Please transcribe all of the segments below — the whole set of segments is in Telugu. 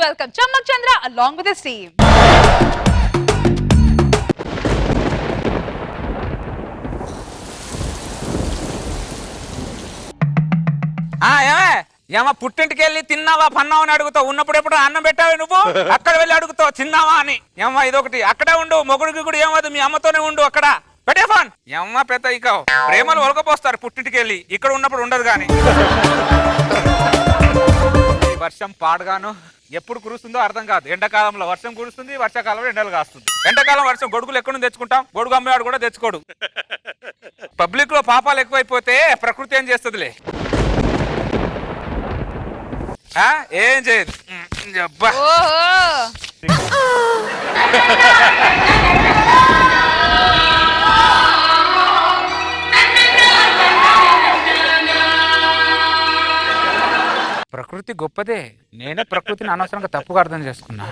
welcome Chammak Chandra along with his team. ఏమా పుట్టింటికి వెళ్ళి తిన్నావా పన్నావా అని అడుగుతావు. ఉన్నప్పుడు ఎప్పుడు అన్నం పెట్టావు నువ్వు, అక్కడ వెళ్ళి అడుగుతావు తిన్నావా అని. ఏమా ఇదొకటి, అక్కడే ఉండు, మొగుడికి కూడా ఏమదు, మీ అమ్మతోనే ఉండు, అక్కడ పెట్టే ఫోన్. ఏమా పెద్ద ఇక ప్రేమలు ఒలకపోస్తారు పుట్టింటికి వెళ్ళి, ఇక్కడ ఉన్నప్పుడు ఉండదు. కానీ వర్షం పాడగాను ఎప్పుడు కురుస్తుందో అర్థం కాదు. ఎండాకాలంలో వర్షం కురుస్తుంది, వర్షాకాలంలో ఎండలు కాస్తుంది. ఎండాకాలం వర్షం గొడుగులు ఎక్కడ నుంచి తెచ్చుకుంటాం, గొడుగు అమ్మేవాడు కూడా తెచ్చుకోడు. పబ్లిక్ లో పాపాలు ఎక్కువైపోతే ప్రకృతి ఏం చేస్తుందిలే, ఏం చేయదు. ప్రకృతి గొప్పదే, నేనే ప్రకృతిని అనవసరంగా తప్పుగా అర్థం చేసుకున్నా.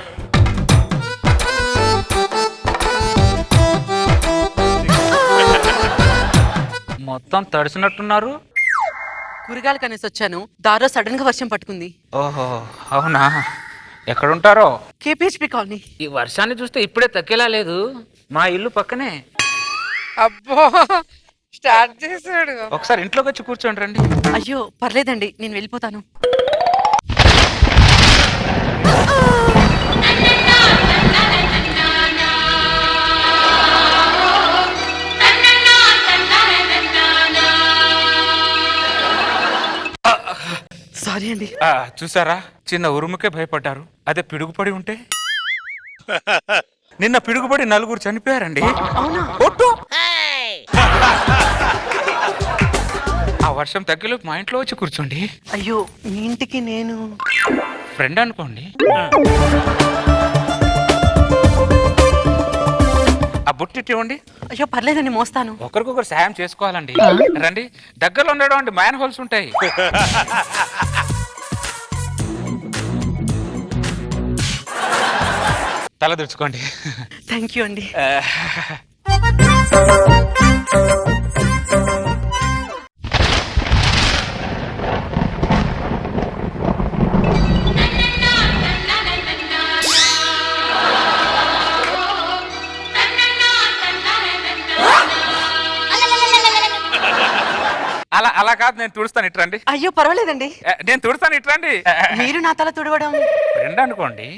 మొత్తం తడిసినట్టున్నారు. కూరగాయలు కనేసి వచ్చాను, దారిలో సడన్ గా వర్షం పట్టుకుంది. ఓహో అవునా, ఎక్కడుంటారో? కేపీహెచ్పి కాలనీ. ఈ వర్షాన్ని చూస్తే ఇప్పుడే తగ్గేలా లేదు, మా ఇల్లు పక్కనే. అబ్బో స్టార్ట్ చేసాడు. ఒకసారి ఇంట్లోకి వచ్చి కూర్చోండి రండి. అయ్యో పర్లేదండి, నేను వెళ్ళిపోతాను. సారీ అండి. చూసారా, చిన్న ఉరుముకే భయపడ్డారు, అదే పిడుగుపడి ఉంటే. నిన్న పిడుగుపడి 4 చనిపోయారండి. అవునా? ఒట్టు. ఆ వర్షం తగ్గలోపు మా ఇంట్లో వచ్చి కూర్చోండి. అయ్యో మీ ఇంటికి నేను ఫ్రెండ్ అనుకోండి. ఆ బుట్టి ఇవ్వండి. అయ్యో పర్లేదండి, మోస్తాను. ఒకరికొకరు సాయం చేసుకోవాలండి. రండి, దగ్గరలో ఉండడం మ్యాన్ హోల్స్ ఉంటాయి. తల దుడుచుకోండి. థ్యాంక్ యూ అండి. అలా కాదు, నేను తుడుస్తాను, ఇట్రండి. అయ్యో పర్వాలేదండి, నేను తుడుస్తాను, ఇట్రండి. మీరు నా తల తుడవడం ఫ్రెండ్ అనుకోండి.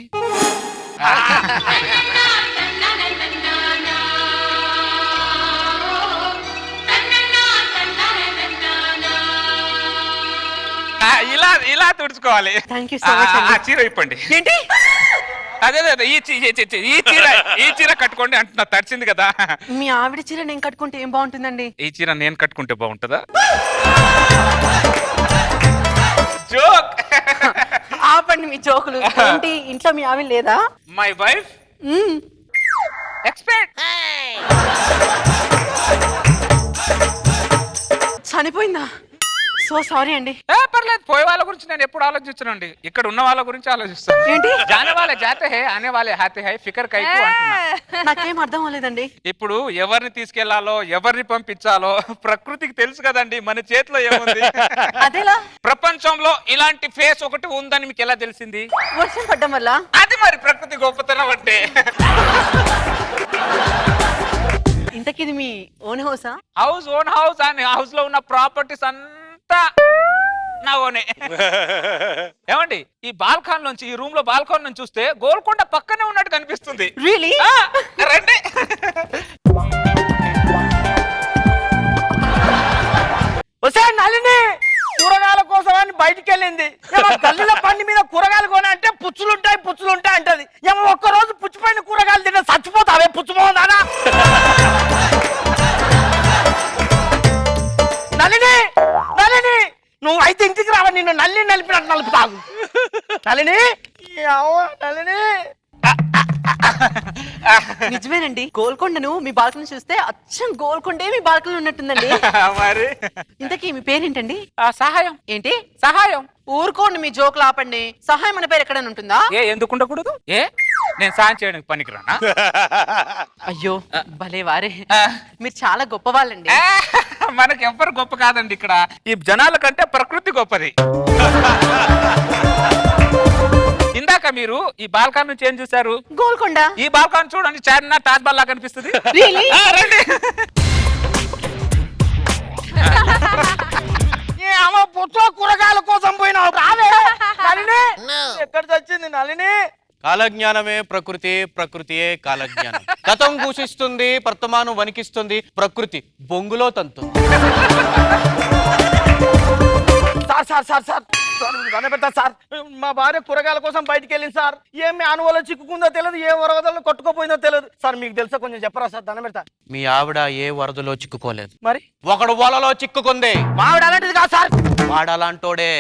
ఇలా తుడుచుకోవాలి. Thank you so much. చీర ఇప్పండి. ఏంటి? అదే ఈ చీర కట్టుకోండి అంటున్నా, తడిచింది కదా. మీ ఆవిడ చీర నేను కట్టుకుంటే ఏం బాగుంటుందండి? ఈ చీర నేను కట్టుకుంటే బాగుంటుందా? జోక్. ఆపండి మీ జోకులు. ఏంటి, ఇంట్లో మీ ఆవిడ లేదా? మై వైఫ్ ఎక్స్పెక్ట్ చనిపోయిందా? సో సారీ అండి. పర్లేదు, పోయే వాళ్ళ గురించి నేను ఎప్పుడు ఆలోచించనండి, ఇక్కడ ఉన్న వాళ్ళ గురించి ఆలోచిస్తాను. ఏంటి? జానే వాళ్ళే జాతే హై, ఆనే వాళ్ళే హాతే హై, ఫికర్ కైకు అంటున్నా. నాకేం అర్థం అవ్వలేదండి. ఇప్పుడు ఎవరిని తీసుకెళ్లాలో ఎవరిని పంపించాలో ప్రకృతికి తెలుసు కదండి, మన చేతిలో ఏముంది? అదేలా? ప్రపంచంలో ఇలాంటి ఫేస్ ఒకటి ఉందని మీకు ఎలా తెలిసింది? వర్షం పడ్డం వల్ల. అది మరి ప్రకృతి గొప్పతనం అంటే. ఇంతకీ ఇది మీ ఓన్ హౌసా? ఓన్ హౌస్ అని హౌస్ లో ఉన్న ప్రాపర్టీస్ అంతా నా ఓనే. ఏమండి, ఈ బాల్కాన్ నుంచి, ఈ రూమ్ లో బాల్కాన్ నుంచి చూస్తే గోల్కొండ పక్కనే ఉన్నట్టు కనిపిస్తుంది. రియలీ? రండి. నలిని కూరగాయల కోసం అని బయటికి వెళ్ళింది. గల్లీల పండి మీద కూరగాయలు కొని అంటే పుచ్చులుంటాయి అంటది. ఏమో ఒక్కరోజు పుచ్చిపోయిన కూరగాయలు తిన్నా చచ్చిపోతావే పుచ్చిపోదానా? నలిని నలిని నువ్వు అయితే ఇంటికి రావా, నిన్ను నలిపినట్టు నలుపుతాగు. నలిని నలిని. నిజమేనండి, గోల్కొండను మీ బాల్కనీ చూస్తే అచ్చం గోల్కొండే మీ బాల్కనీ ఉన్నట్టుందండి. మరి ఇంతకీ మీ పేరేంటండి? సహాయం. ఏంటి సహాయం? ఊరుకోండి, మీ జోకులు ఆపండి. సహాయం అనే పేరు ఎక్కడైనా ఉంటుందా? ఎందుకు ఉండకూడదు? నేను సాయం చేయడానికి పనికిరానా? అయ్యో భలే వారే, మీరు చాలా గొప్ప వాళ్ళండి. మనకి ఎవ్వరు గొప్ప కాదండి, ఇక్కడ ఈ జనాల కంటే ప్రకృతి గొప్పది. ఇందాక ఇందాక మీరు ఈ బాల్కాన్ నుంచి ఏం చూసారు? గోల్కొండ. ఈ బాల్కాన్ చూడండి, చార్మినార్ తాజ్ మహల్ లాగా కనిపిస్తుంది. Really? రండి. అమ్మ పుచ్చులో కూరగాయల కోసం పోయినావు రావే నలిని. ఎక్కడ చచ్చింది నలిని? కాలజ్ఞానమే ప్రకృతి, ప్రకృతియే కాలజ్ఞానం. గతం కూషిస్తుంది, వర్తమానం వణికిస్తుంది, ప్రకృతి బొంగులో తంతుంది. Sir sir sir sir sir దండ సార్, మా భార్య కూరగాయల కోసం బయటికి వెళ్ళింది సార్. ఏం మ్యానువల్ చిక్కుకుందో తెలియదు, ఏ వరదల్లో కొట్టుకుపోయిందో తెలియదు సార్. మీకు తెలుసా, కొంచెం చెప్పరా సార్, దండ పెడతా. మీ ఆవిడ ఏ వరదలో చిక్కుకోలేదు, మరి ఒకడు వలలో చిక్కుకుంది. మా ఆవిడ అలాంటిది కాదు సార్. వాడలాంటోడే.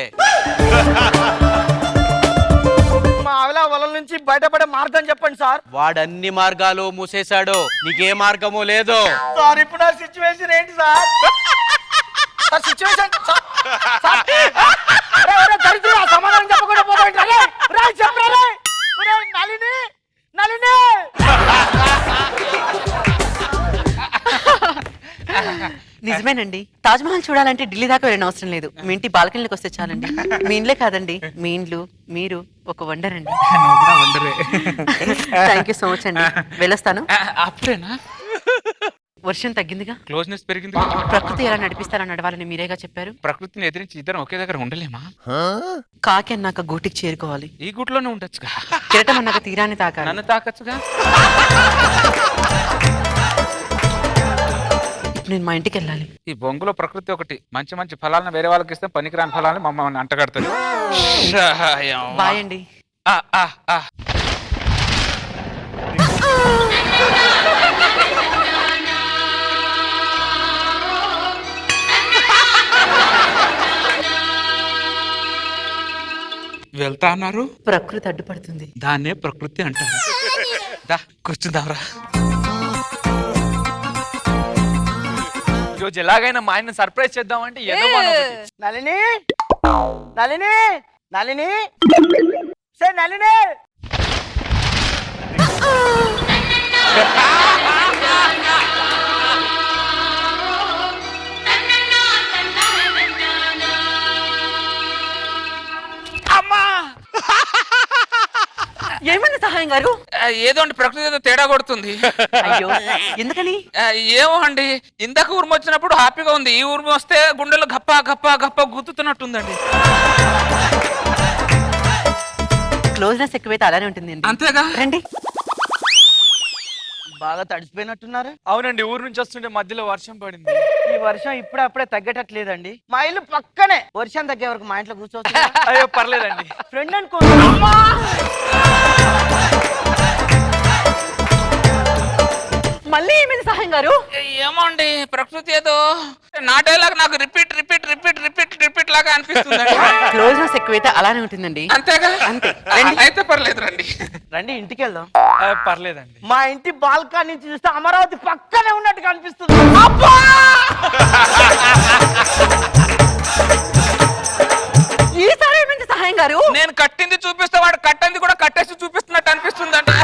మా ఆవిడ వలల నుంచి బయటపడే మార్గం చెప్పండి సార్. వాడన్ని మార్గాలు మూసేశాడు, నీకే మార్గము లేదు. సార్ ఇప్పుడు నా సిచ్యువేషన్ ఏంటి సార్? సార్ సిచ్యువేషన్ సమాధానం చెప్పకుండా పోతాంటే చెప్పరా నలిని నలిని. నిజమేనండి, తాజ్ మహల్ చూడాలంటే ఢిల్లీ దాకా వెళ్ళిన అవసరం లేదు. మీ ఇంటి బాల్కనీలోకి వస్తే చాలండి. మీ ఇండ్లే కాదండి, మీ ఇండ్లు మీరు ఒక వండర్ అండి. థ్యాంక్ యూ సో మచ్ అండి. వెళ్ళొస్తాను. అప్పుడేనా? వర్షం తగ్గిందిగా, క్లోజ్నెస్ పెరిగింది. ప్రకృతి ఎలా నడిపిస్తారో నడవాలని మీరేగా చెప్పారు. ప్రకృతిని ఎదిరించి ఇద్దరం ఒకే దగ్గర ఉండలేమా? కాకి అన్నాక గూటికి చేరుకోవాలి, ఈ గుట్లోనే ఉండొచ్చుగా. కిరటం అన్నాక తీరాన్ని తాకాలి. నన్ను తాకచ్చుగా. ఇప్పుడు నేను మా ఇంటికి వెళ్ళాలి. ఈ బొంగులో ప్రకృతి ఒకటి, మంచి మంచి ఫలాలను వేరే వాళ్ళకి ఇస్తే పనికిరాని ఫలాలను మమ్మల్ని అంటగడుతుంది. బాయ్ అండి. వెళ్తా అన్నారు, ప్రకృతి అడ్డుపడుతుంది. దాన్నే ప్రకృతి అంటారు. దా కూర్చుందాంరా. ఈరోజు ఎలాగైనా మా ఆయన సర్ప్రైజ్ చేద్దామంటే ఏదో నలిని నలిని నలిని సే నలిని. అమ్మా, ఏమైంది సహాయం గారు? ఏదో అండి, ప్రకృతి ఏదో తేడా కొడుతుంది. అయ్యో, ఎందుకని? ఏమో అండి, ఇందాక ఊర్మి వచ్చినప్పుడు హ్యాపీగా ఉంది, ఈ ఊర్మి వస్తే గుండెలు గప్ప గప్ప గప్ప గుర్తుతున్నట్టుందండి. క్లోజ్నెస్ ఎక్కువైతే అలానే ఉంటుంది. అంతేగా. రండి. బాగా తడిసిపోయినట్టున్నారు. అవునండి, ఊరు నుంచి వస్తుంటే మధ్యలో వర్షం పడింది. ఈ వర్షం ఇప్పుడే తగ్గేటట్లేదండి. మా ఇల్లు పక్కనే, వర్షం తగ్గే వరకు మా ఇంట్లో కూర్చోవచ్చు. అయ్యో పర్లేదండి. ఫ్రెండ్ అనుకో. మళ్ళీ ఏమైంది సహాయం గారు? ఏమో అండి, ప్రకృతి ఏదో నా డైలాగ్ నాకు repeat repeat repeat repeat repeat లాగా అనిపిస్తుంది. క్లోజ్నెస్ ఎక్కువైతే అలానే ఉంటుందండి. అంతేగా. అంతే. అయితే పర్లేదు, రండి రండి ఇంటికి వెళ్దాం. పర్లేదండి. మా ఇంటి బాల్కనీ నుంచి చూస్తే అమరావతి పక్కనే ఉన్నట్టుగా అనిపిస్తుంది. ఈసారి ఏమైంది సహాయం గారు? నేను కట్టింది చూపిస్తే వాడు కట్టింది కూడా కట్టేసి చూపిస్తున్నట్టు అనిపిస్తుందండి.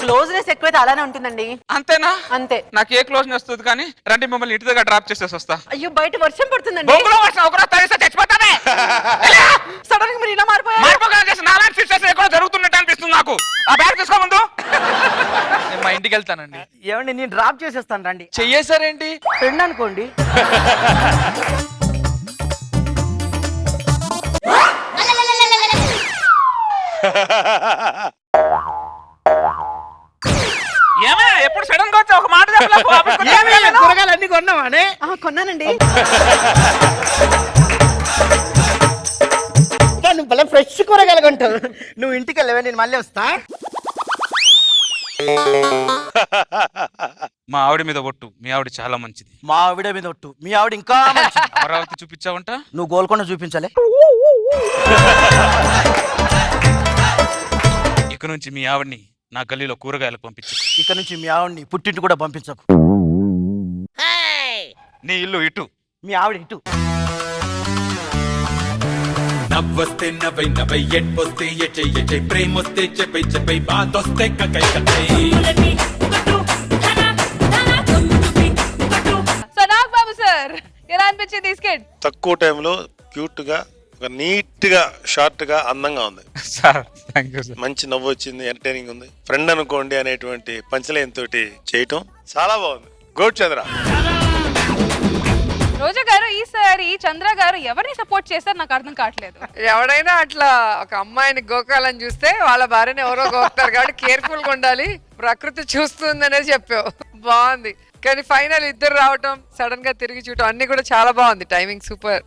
క్లోజ్నెస్ ఎక్కువైతే అలానే ఉంటుందండి. అంతేనా? అంతే. నాకు ఏ క్లోజ్ వస్తుంది కానీ రండి, మిమ్మల్ని ఇంటి దగ్గర డ్రాప్ చేసేసి వస్తా. అయ్యో, బయట వర్షం పడుతుందండి. బొంగులో వర్షం ఒకరోజు తడిస్తే చచ్చిపోతానే. సడన్ గా మీరు ఇలా మారిపోయారు. మారిపోగానే చేసి నాలాంటి సిస్టర్స్ ఎక్కడో జరుగుతున్నట్టు అనిపిస్తుంది నాకు. ఆ బ్యాగ్ తీసుకో ముందు. నేను మా ఇంటికి వెళ్తానండి. ఏమండి, నేను డ్రాప్ చేసేస్తాను రండి. చెయ్యేశారేంటి? ఫ్రెండ్ అనుకోండి. ఏమే ఎప్పుడు సడన్ గా వచ్చి ఒక మాట చెప్పలేక వాపస్ వచ్చేయ్. కూరగాయలు అన్ని కొన్నావానే? కొన్నానండి. నువ్వు భలే ఫ్రెష్ కూరగాయలు కొంటావు. నువ్వు ఇంటికి వెళ్ళవే, నేను మళ్ళీ వస్తా. మా ఆవిడ మీద ఒట్టు, మీ ఆవిడ చాలా మంచిది. మా ఆవిడ మీద ఒట్టు, మీ ఆవిడ ఇంకా మంచిది. అమరావతి చూపించావంట, నువ్వు గోల్కొండ చూపించాలి. ఇక నుంచి మీ ఆవిడ్ని నా గల్లీలో కూరగాయలు పంపించు. ఇక నుంచి మీ ఆవిడ్ని పుట్టింటి కూడా పంపించకు. నీ ఇల్లు ఇటు, మీ ఆవిడ ఇటు. నవ్వొస్తే నవ్వై నవ్వై, ఎడ్వొస్తే ఎచ్చై ప్రేమొస్తే చెప్పై చెప్పై, బాధొస్తే కకై కకై. సో నాగ్ బాబు సార్ ఎలా అనిపించింది ఈ స్కిట్? తక్కువ టైంలో క్యూట్ గా ఒక నీట్ గా షార్ట్ గా అందంగా ఉంది. Sir thank you sir. మంచి నవ్వు వచ్చింది, ఎంటర్టైనింగ్ ఉంది. ఫ్రెండ్ అనుకోండి అనేటువంటి పంచలైన్ తోటి చేయటం చాలా బాగుంది. గుడ్ చంద్ర. రోజా గారు ఈసారి చంద్ర గారు ఎవరిని సపోర్ట్ చేస్తారు నాకు అర్థం కావట్లేదు. ఎవడైనా అట్లా ఒక అమ్మాయిని గోకాలని చూస్తే వాళ్ళ భార్యని ఎవరో గోకుతారు కాబట్టి కేర్ఫుల్ గా ఉండాలి. ప్రకృతి చూస్తుందనే చెప్పావు, బాగుంది. కానీ ఫైనల్ ఇద్దరు రావటం, సడన్ గా తిరిగి చూడటం అన్ని కూడా చాలా బాగుంది. Timing super.